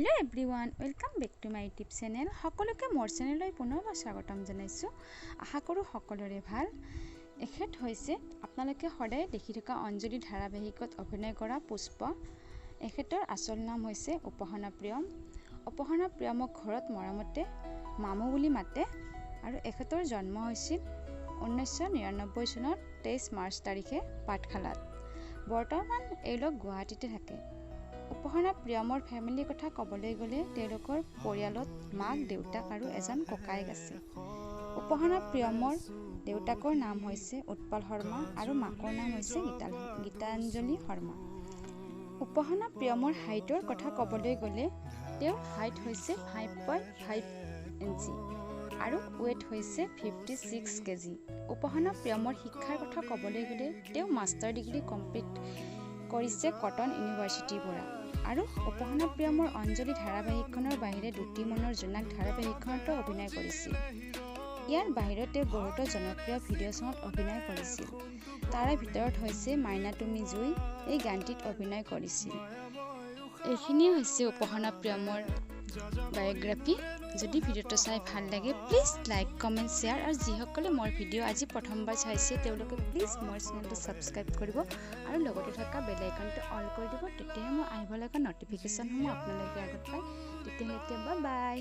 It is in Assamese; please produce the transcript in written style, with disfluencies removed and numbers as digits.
Hello everyone, welcome back to my YouTube channel. সকলোকে মোৰ চেনেললৈ পুনৰবাৰ স্বাগতম জনাইছো। আশা কৰো সকলোৰে ভাল। এখেত হৈছে আপোনালোকে সদায় দেখি থকা অঞ্জলি ধাৰাবাহিকত অভিনয় কৰা পুষ্প। এখেতৰ আচল নাম হৈছে উপসনা প্ৰিয়ম। উপসনা প্ৰিয়মক ঘৰত মৰমতে মামু বুলি মাতে আৰু এখেতৰ জন্ম হৈছিল 1999 চনৰ 23 মাৰ্চ তাৰিখে পাঠশালাত। বৰ্তমান এওঁলোক গুৱাহাটীতে থাকে। উপসনা প্ৰিয়মৰ ফেমিলিৰ কথা ক'বলৈ গ'লে তেওঁলোকৰ পৰিয়ালত মাক দেউতাক আৰু এজন ককায়েক আছে। উপসনা প্ৰিয়মৰ দেউতাকৰ নাম হৈছে উৎপল শৰ্মা আৰু মাকৰ নাম হৈছে গীতাঞ্জলি শৰ্মা। উপসনা প্ৰিয়মৰ হাইটৰ কথা ক'বলৈ গ'লে তেওঁৰ হাইট হৈছে 5.5 ইঞ্চি আৰু ৱেইট হৈছে 56 কেজি। উপসনা প্ৰিয়মৰ শিক্ষাৰ কথা ক'বলৈ গ'লে তেওঁ মাষ্টাৰ ডিগ্ৰী কমপ্লিট কৰিছে কটন ইউনিভাৰ্চিটিৰ পৰা। আৰু উপসনা প্ৰিয়মৰ অঞ্জলি ধাৰাবাহিকখনৰ বাহিৰে দুটি মনৰ জোনাক ধাৰাবাহিকখনতো অভিনয় কৰিছিল। ইয়াৰ বাহিৰত তেওঁ বহুতো জনপ্ৰিয় ভিডিঅ' চঙত অভিনয় কৰিছিল। তাৰে ভিতৰত হৈছে মাইনা তুমি জুই, এই গানটিত অভিনয় কৰিছিল। এইখিনিয়ে হৈছে উপসনা প্ৰিয়মৰ বায়োগ্ৰাফি। যদি ভিডিঅ'টো চাই ভাল লাগে প্লিজ লাইক কমেণ্ট শ্বেয়াৰ আৰু যিসকলে মোৰ ভিডিঅ' আজি প্ৰথমবাৰ চাইছে তেওঁলোকে প্লিজ মোৰ চেনেলটো ছাবস্ক্ৰাইব কৰিব আৰু লগতে থকা বেল আইকনটো অল কৰি দিব। তেতিয়াহে মই আহিব লগা নটিফিকেশ্যনসমূহ আপোনালোকে আগত পায়। তেতিয়ালৈকে বাই বাই।